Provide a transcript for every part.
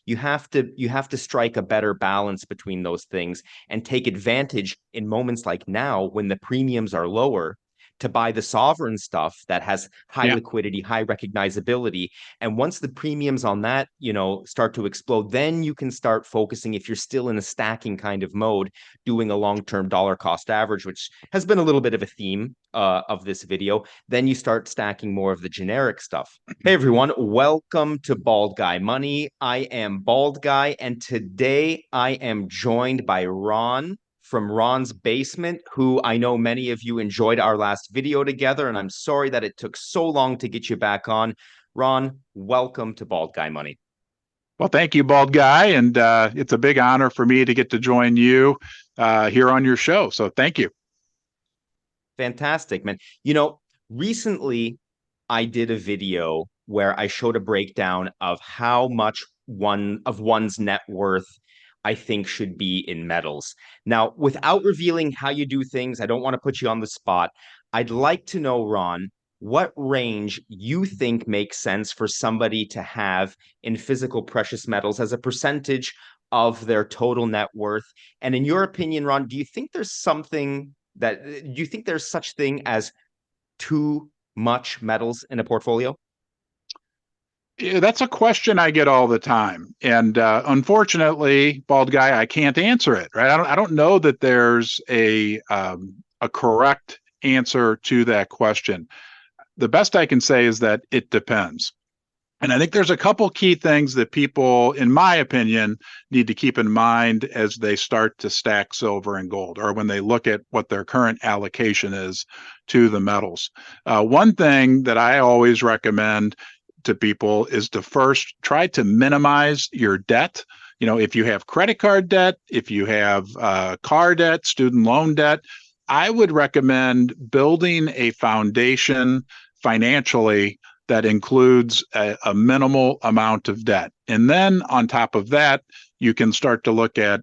You have to strike a better balance between those things and take advantage in moments like now when the premiums are lower to buy the sovereign stuff that has high Yeah. liquidity, high recognizability. And once the premiums on that, start to explode, then you can start focusing, if you're still in a stacking kind of mode, doing a long-term dollar cost average, which has been a little bit of a theme of this video. Then you start stacking more of the generic stuff. Hey everyone, welcome to Bald Guy Money. I am Bald Guy, and today I am joined by Ron from Ron's Basement, who I know many of you enjoyed our last video together, and I'm sorry that it took so long to get you back on. Ron, welcome to Bald Guy Money. Well, thank you, Bald Guy. And it's a big honor for me to get to join you here on your show. So thank you. Fantastic, man. Recently I did a video where I showed a breakdown of how much one's net worth I think should be in metals. Now, without revealing how you do things, I don't want to put you on the spot. I'd like to know, Ron, what range you think makes sense for somebody to have in physical precious metals as a percentage of their total net worth. And in your opinion, Ron, do you think there's such thing as too much metals in a portfolio? Yeah, that's a question I get all the time. And unfortunately, Bald Guy, I can't answer it, right? I don't know that there's a correct answer to that question. The best I can say is that it depends. And I think there's a couple key things that people, in my opinion, need to keep in mind as they start to stack silver and gold, or when they look at what their current allocation is to the metals. One thing that I always recommend to people is to first try to minimize your debt. If you have credit card debt, if you have car debt, student loan debt, I would recommend building a foundation financially that includes a minimal amount of debt. And then on top of that, you can start to look at,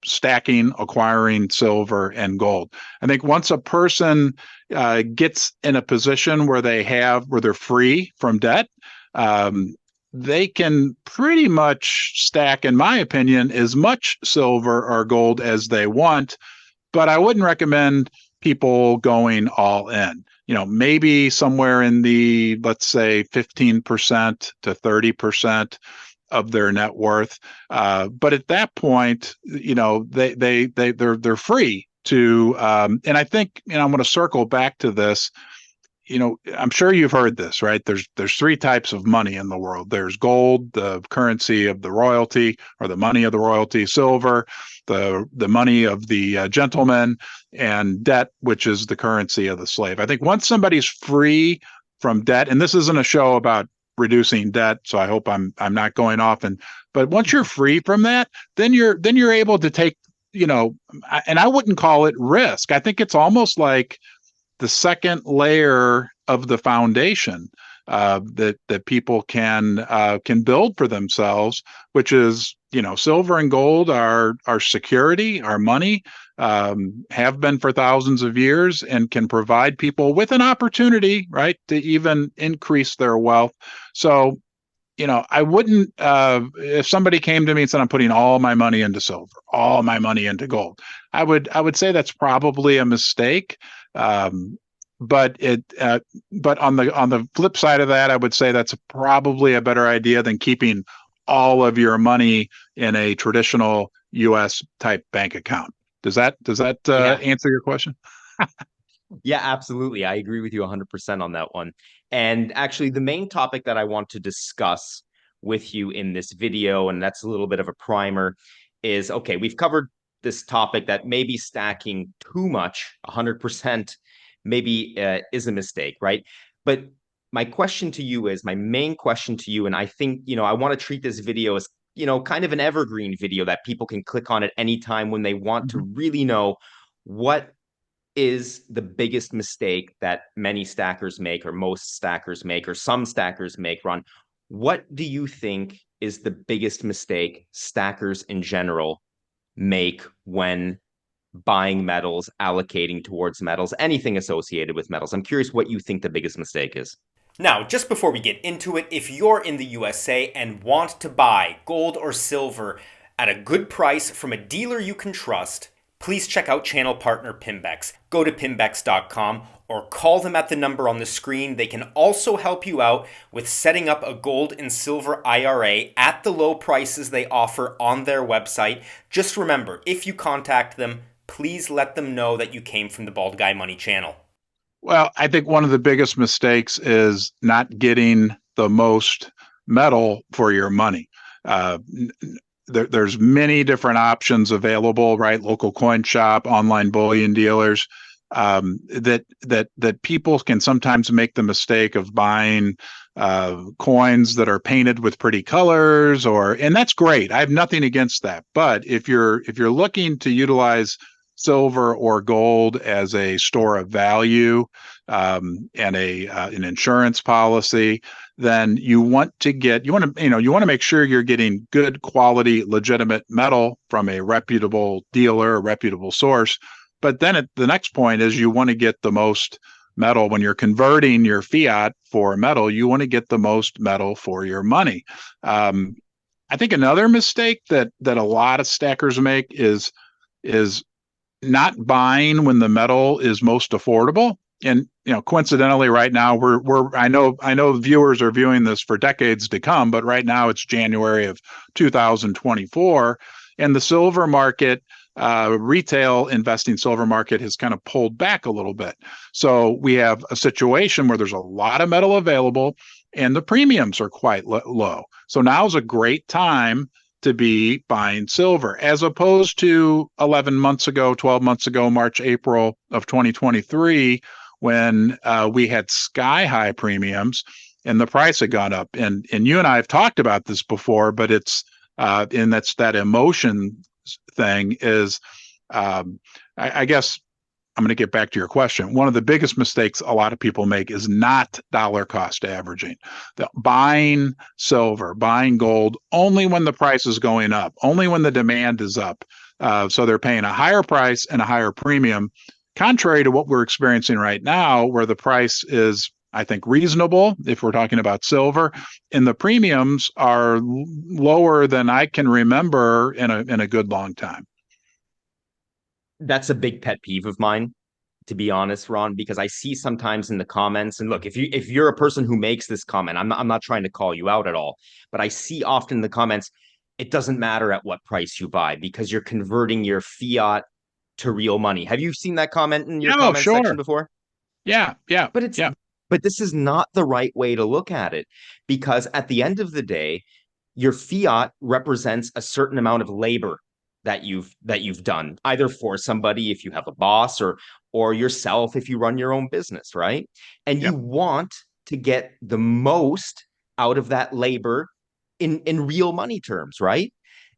stacking, acquiring silver and gold. I think once a person gets in a position where they're free from debt, they can pretty much stack, in my opinion, as much silver or gold as they want. But I wouldn't recommend people going all in. Maybe somewhere in the, let's say, 15% to 30% of their net worth. But at that point, they're free to. And I think, I'm going to circle back to this. I'm sure you've heard this, right? There's three types of money in the world. There's gold, the currency of the royalty, or the money of the royalty; silver, the money of the gentleman; and debt, which is the currency of the slave. I think once somebody's free from debt, and this isn't a show about reducing debt, so I hope I'm not going off. But once you're free from that, then you're able to take, and I wouldn't call it risk. I think it's almost like the second layer of the foundation that people can build for themselves, which is, silver and gold are our security, our money, have been for thousands of years, and can provide people with an opportunity, right, to even increase their wealth. So, I wouldn't, if somebody came to me and said, I'm putting all my money into silver, all my money into gold, I would say that's probably a mistake. But on the flip side of that, I would say that's probably a better idea than keeping all of your money in a traditional U.S. type bank account. Does that Yeah. answer your question? Yeah, absolutely. I agree with you 100% on that one. And actually, the main topic that I want to discuss with you in this video, and that's a little bit of a primer, is okay, we've covered this topic that maybe stacking too much, 100%, maybe is a mistake, right? But my main question to you, and I think, I want to treat this video as, kind of an evergreen video that people can click on at any time when they want to Mhm. really know what is the biggest mistake that many stackers make, or most stackers make, or some stackers make, Ron? What do you think is the biggest mistake stackers in general make when buying metals, allocating towards metals, anything associated with metals? I'm curious what you think the biggest mistake is. Now, just before we get into it, if you're in the USA and want to buy gold or silver at a good price from a dealer you can trust, please check out channel partner Pimbex. Go to pimbex.com or call them at the number on the screen. They can also help you out with setting up a gold and silver IRA at the low prices they offer on their website. Just remember, if you contact them, please let them know that you came from the Bald Guy Money channel. Well, I think one of the biggest mistakes is not getting the most metal for your money. Uh, there's many different options available, right? Local coin shop, online bullion dealers. That people can sometimes make the mistake of buying coins that are painted with pretty colors, and that's great. I have nothing against that. But if you're looking to utilize silver or gold as a store of value, and an insurance policy, then you want to make sure you're getting good quality, legitimate metal from a reputable dealer, a reputable source. But then the next point is you want to get the most metal when you're converting your fiat for metal. You want to get the most metal for your money. I think another mistake that a lot of stackers make is not buying when the metal is most affordable. And coincidentally, right now I know viewers are viewing this for decades to come, but right now it's January of 2024, and the silver market, retail investing silver market, has kind of pulled back a little bit. So we have a situation where there's a lot of metal available, and the premiums are quite low. So now's a great time to be buying silver, as opposed to 11 months ago, 12 months ago, March, April of 2023, when we had sky high premiums and the price had gone up. And you and I have talked about this before, but and that's that emotion thing is, I guess I'm going to get back to your question. One of the biggest mistakes a lot of people make is not dollar cost averaging. Buying silver, buying gold only when the price is going up, only when the demand is up. So they're paying a higher price and a higher premium, contrary to what we're experiencing right now, where the price is, I think, reasonable if we're talking about silver, and the premiums are lower than I can remember in a good long time. That's a big pet peeve of mine, to be honest, Ron, because I see sometimes in the comments, and look, if you're a person who makes this comment, I'm not trying to call you out at all, but I see often in the comments, it doesn't matter at what price you buy because you're converting your fiat to real money. Have you seen that comment in your Oh, comment section sure. before? Yeah, yeah, But it's yeah, but this is not the right way to look at it, because at the end of the day, your fiat represents a certain amount of labor that you've done, either for somebody if you have a boss, or yourself if you run your own business, right? And yeah. you want to get the most out of that labor in real money terms, right?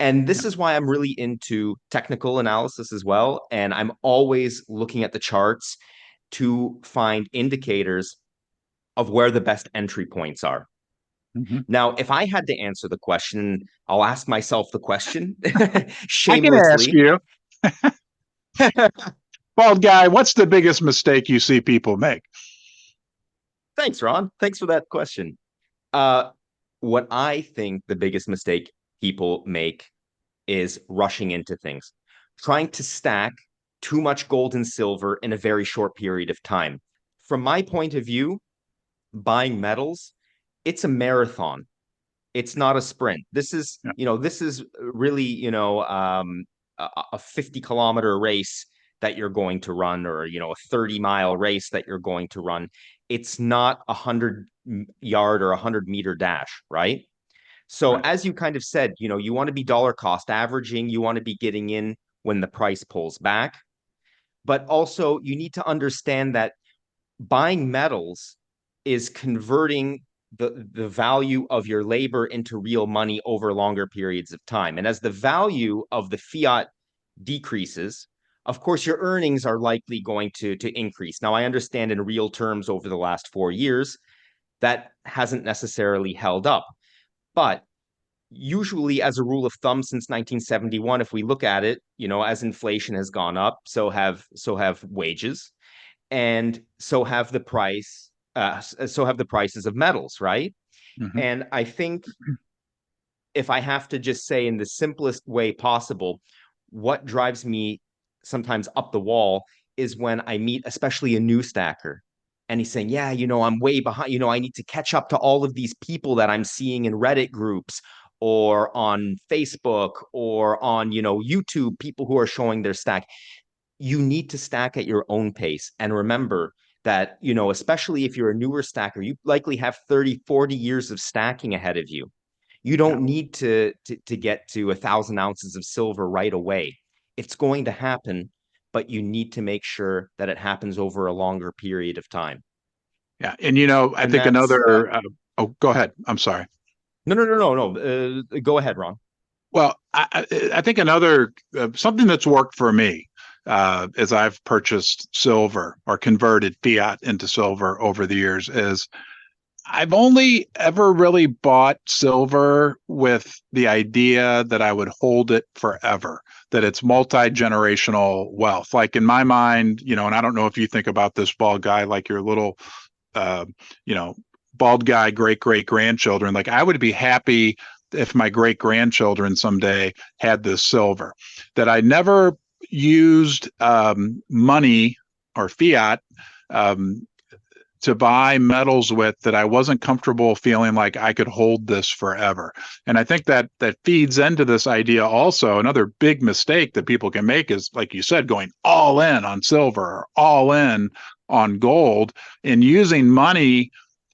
And Yeah. this is why I'm really into technical analysis as well. And I'm always looking at the charts to find indicators of where the best entry points are. Mhm. Now, if I had to answer the question, I'll ask myself the question I can ask shamelessly. you, bald guy, what's the biggest mistake you see people make? Thanks, Ron. Thanks for that question. Uh, what I think the biggest mistake people make is rushing into things, trying to stack too much gold and silver in a very short period of time. From my point of view, buying metals, it's a marathon. It's not a sprint. Yeah. This is really, a 50-kilometer race that you're going to run, or, a 30-mile race that you're going to run. It's not a 100-yard or a 100-meter dash, right? So Right. as you kind of said, you want to be dollar cost averaging, you want to be getting in when the price pulls back, but also you need to understand that buying metals is converting the value of your labor into real money over longer periods of time. And as the value of the fiat decreases, of course, your earnings are likely going to increase. Now, I understand in real terms over the last 4 years, that hasn't necessarily held up. But usually, as a rule of thumb, since 1971, if we look at it, as inflation has gone up, so have wages, and so have the price so have the prices of metals, right? Mhm. And I think if I have to just say in the simplest way possible, what drives me sometimes up the wall is when I meet, especially a new stacker, and he's saying, yeah, I'm way behind. I need to catch up to all of these people that I'm seeing in Reddit groups or on Facebook or on, YouTube, people who are showing their stack. You need to stack at your own pace. And remember that, especially if you're a newer stacker, you likely have 30, 40 years of stacking ahead of you. You Yeah. don't need to get to 1,000 ounces of silver right away. It's going to happen, but you need to make sure that it happens over a longer period of time. Yeah. And, I And think that's another, oh, go ahead. I'm sorry. no, no, no, no, no. Go ahead, Ron. Well, I think another something that's worked for me as I've purchased silver or converted fiat into silver over the years is I've only ever really bought silver with the idea that I would hold it forever, that it's multi-generational wealth. Like in my mind, and I don't know if you think about this, bald guy, like your little, uh, you know, bald guy, great grandchildren. Like I would be happy if my great grandchildren someday had this silver, that I never used money or fiat um, to buy metals with, that I wasn't comfortable feeling like I could hold this forever. And I think that feeds into this idea also. Another big mistake that people can make is, like you said, going all in on silver or all in on gold and using money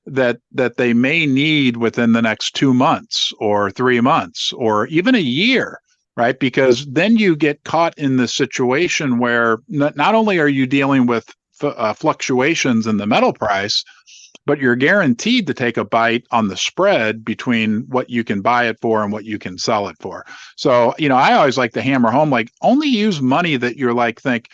that they may need within the next 2 months or 3 months or even a year, right? Because then you get caught in the situation where not only are you dealing with fluctuations in the metal price, but you're guaranteed to take a bite on the spread between what you can buy it for and what you can sell it for. So, I always like to hammer home, like, only use money that you're like, think,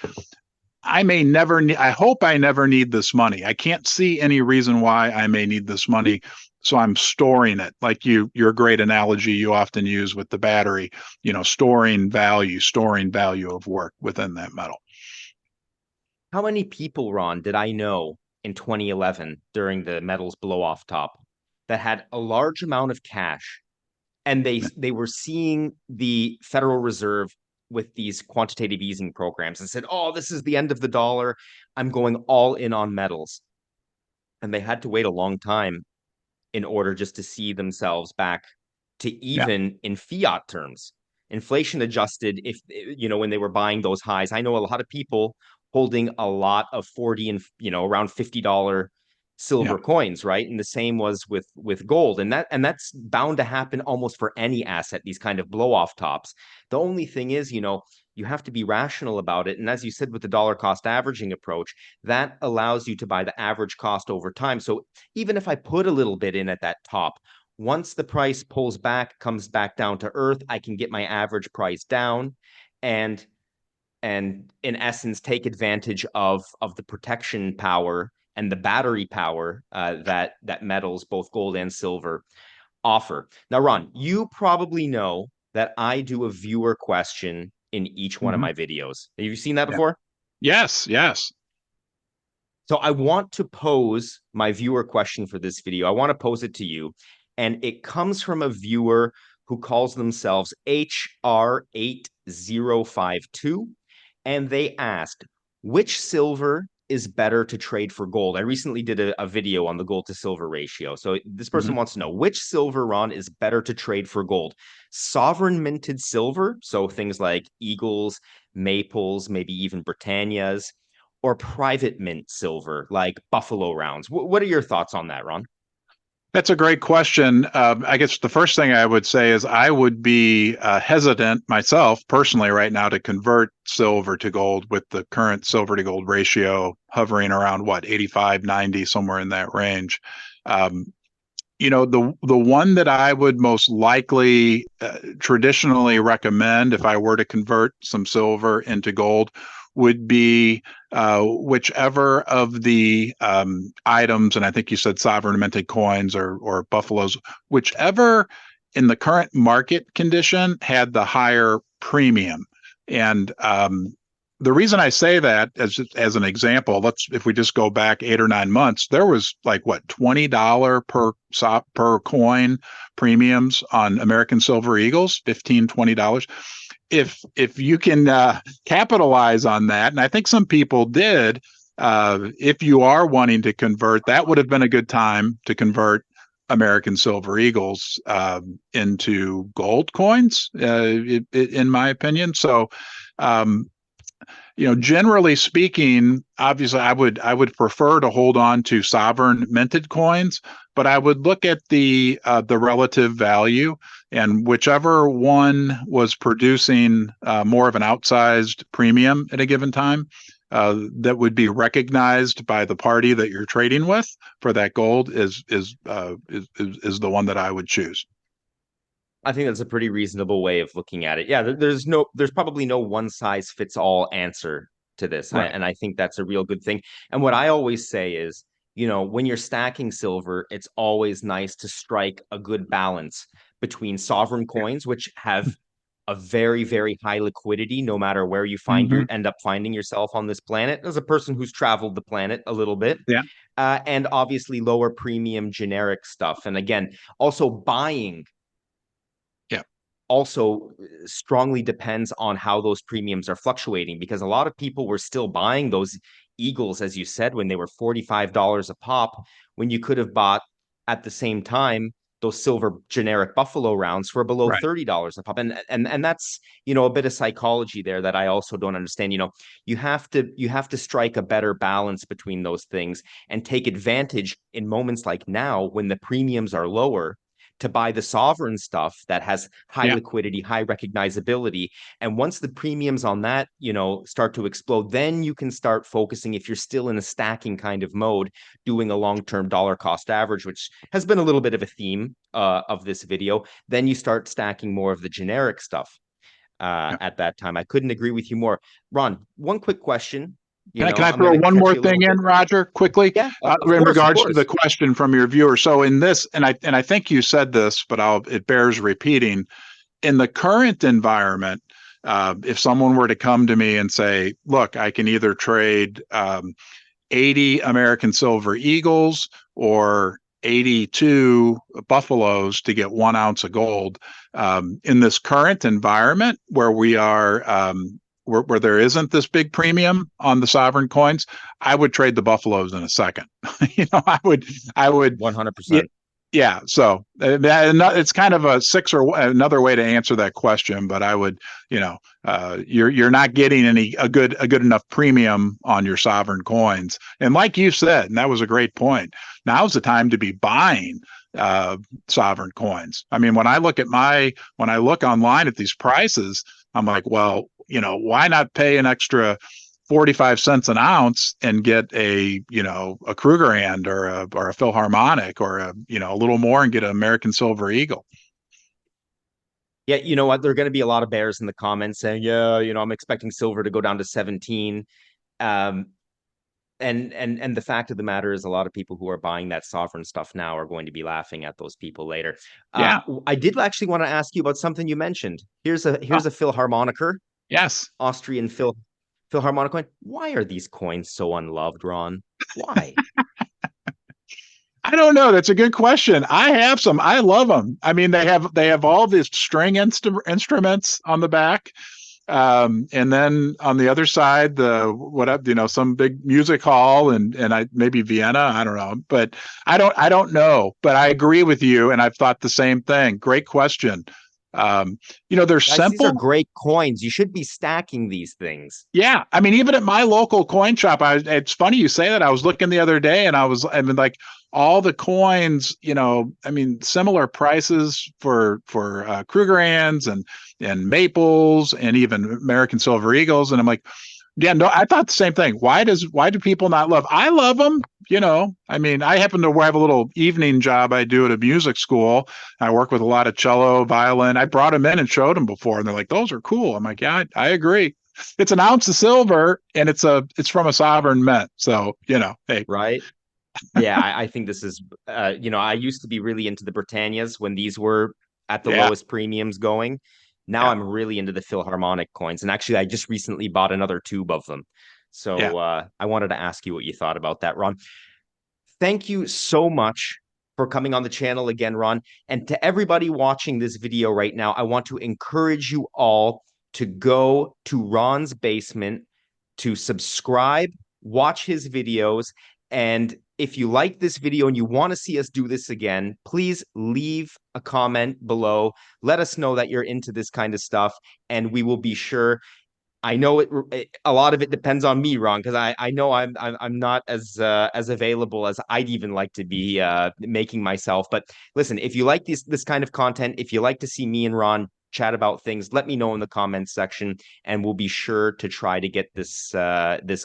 I may never need, I hope I never need this money. I can't see any reason why I may need this money. So I'm storing it. Like your great analogy you often use with the battery, storing value of work within that metal. How many people, Ron, did I know in 2011 during the metals blow off top that had a large amount of cash, and they were seeing the Federal Reserve with these quantitative easing programs and said, "Oh, this is the end of the dollar. I'm going all in on metals." And they had to wait a long time in order just to see themselves back to Yeah. even in fiat terms. Inflation adjusted, if when they were buying those highs. I know a lot of people holding a lot of 40 and around $50 Yeah. silver coins, right? And the same was with gold. And that's bound to happen almost for any asset, these kind of blow off tops. The only thing is, you have to be rational about it. And as you said, with the dollar cost averaging approach, that allows you to buy the average cost over time. So even if I put a little bit in at that top, once the price pulls back, comes back down to earth, I can get my average price down and in essence take advantage of the protection power and the battery power that metals, both gold and silver, offer. Now, Ron, you probably know that I do a viewer question in each one of Mm-hmm. my videos. Have you seen that Yeah. before? Yes. So I want to pose my viewer question for this video. I want to pose it to you. And it comes from a viewer who calls themselves HR8052. And they asked, which silver is better to trade for gold? I recently did a video on the gold to silver ratio. So this person Mm-hmm. wants to know, which silver, Ron, is better to trade for gold? Sovereign minted silver, so things like Eagles, Maples, maybe even Britannias, or private mint silver like Buffalo rounds? What are your thoughts on that, Ron? That's a great question. I guess the first thing I would say is I would be hesitant myself personally right now to convert silver to gold with the current silver to gold ratio hovering around what, 85, 90, somewhere in that range. Um, the one that I would most likely traditionally recommend if I were to convert some silver into gold would be whichever of the items, and I think you said sovereign minted coins or buffaloes, whichever in the current market condition had the higher premium. And the reason I say that as an example, if we just go back 8 or 9 months, there was like what $20 per coin premiums on American Silver Eagles, $15-20. If you can capitalize on that, and I think some people did, if you are wanting to convert, that would have been a good time to convert American Silver Eagles into gold coins, in my opinion. So, generally speaking, obviously, I would prefer to hold on to sovereign minted coins, but I would look at the relative value, and whichever one was producing more of an outsized premium at a given time, that would be recognized by the party that you're trading with for that gold is the one that I would choose. I think that's a pretty reasonable way of looking at it. Yeah, there's probably no one size fits all answer to this. Right. And I think that's a real good thing. And what I always say is, when you're stacking silver, it's always nice to strike a good balance between sovereign coins, which have a very, very high liquidity, no matter where you Mhm. end up finding yourself on this planet, as a person who's traveled the planet a little bit. Yeah. And obviously lower premium generic stuff. And again, also buying Yeah. also strongly depends on how those premiums are fluctuating, because a lot of people were still buying those Eagles, as you said, when they were $45 a pop, when you could have bought at the same time those silver generic Buffalo rounds for below Right. $30 a pop. And that's, a bit of psychology there that I also don't understand. You have to strike a better balance between those things and take advantage in moments like now when the premiums are lower to buy the sovereign stuff that has high Yeah. liquidity, high recognizability. And once the premiums on that, start to explode, then you can start focusing, if you're still in a stacking kind of mode, doing a long-term dollar cost average, which has been a little bit of a theme of this video. Then you start stacking more of the generic stuff Yeah. at that time. I couldn't agree with you more. Ron, one quick question. Can I I'm throw going to one catch more you a little thing in, bit. Roger, quickly, Yeah, of in course, of regards to the course. question from your viewer? So in this, and I think you said this, but it bears repeating. In the current environment, if someone were to come to me and say, "Look, I can either trade 80 American Silver Eagles or 82 Buffaloes to get 1 ounce of gold," in this current environment where we are, where there isn't this big premium on the sovereign coins, I would trade the Buffaloes in a second. I would, 100%. yeah. So it's kind of another way to answer that question, but I would, you're not getting a good enough premium on your sovereign coins. And like you said, and that was a great point, now's the time to be buying sovereign coins. I mean, when I look online at these prices, I'm like, well, why not pay an extra 45 cents an ounce and get a Krugerrand or a Philharmonic or a little more and get an American Silver Eagle. Yeah, you know what? There are going to be a lot of bears in the comments saying, "Yeah, I'm expecting silver to go down to 17." Um, and the fact of the matter is, a lot of people who are buying that sovereign stuff now are going to be laughing at those people later. Yeah. I did actually want to ask you about something you mentioned. Here's a Oh, Philharmoniker, yes. Austrian Philharmonic coin. Why are these coins so unloved, Ron? Why? I don't know. That's a good question. I have some. I love them. I mean, they have all these string instruments on the back. And then on the other side, some big music hall and maybe Vienna. I don't know, but I don't know. But I agree with you, and I've thought the same thing. Great question. They're Guys, these are simple. great coins. You should be stacking these things. Yeah, I mean, even at my local coin shop, it's funny you say that. I was looking the other day, and I mean, like all the coins, I mean, similar prices for Krugerrands and Maples and even American Silver Eagles, and I'm like, yeah, no, I thought the same thing. Why do people not love? I love them. I mean, I happen to have a little evening job I do at a music school. I work with a lot of cello, violin. I brought them in and showed them before, and they're like, "Those are cool." I'm like, "Yeah, I agree." It's an ounce of silver, and it's from a sovereign mint. So hey, Right? Yeah, I think this is, I used to be really into the Britannias when these were at the yeah, lowest premiums going. Now Yeah. I'm really into the Philharmonic coins. And actually, I just recently bought another tube of them. Yeah. So I wanted to ask you what you thought about that, Ron. Thank you so much for coming on the channel again, Ron. And to everybody watching this video right now, I want to encourage you all to go to Ron's basement to subscribe, watch his videos, and if you like this video and you want to see us do this again, please leave a comment below. Let us know that you're into this kind of stuff, and we will be sure. I know a lot of it depends on me, Ron, because I know I'm not as available as I'd even like to be making myself. But listen, if you like this kind of content, if you like to see me and Ron chat about things, let me know in the comments section, and we'll be sure to try to get this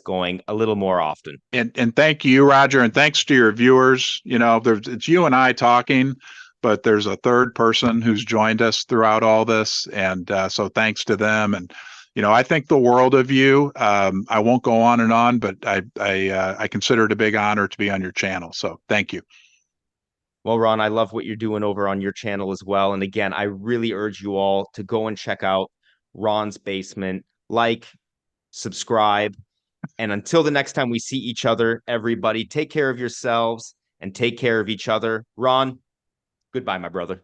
going a little more often. And thank you, Roger, and thanks to your viewers. It's you and I talking, but there's a third person who's joined us throughout all this, and so thanks to them. And I think the world of you. I won't go on and on, but I consider it a big honor to be on your channel. So thank you. Well, Ron, I love what you're doing over on your channel as well. And again, I really urge you all to go and check out Ron's basement, like, subscribe. And until the next time we see each other, everybody take care of yourselves and take care of each other. Ron, goodbye, my brother.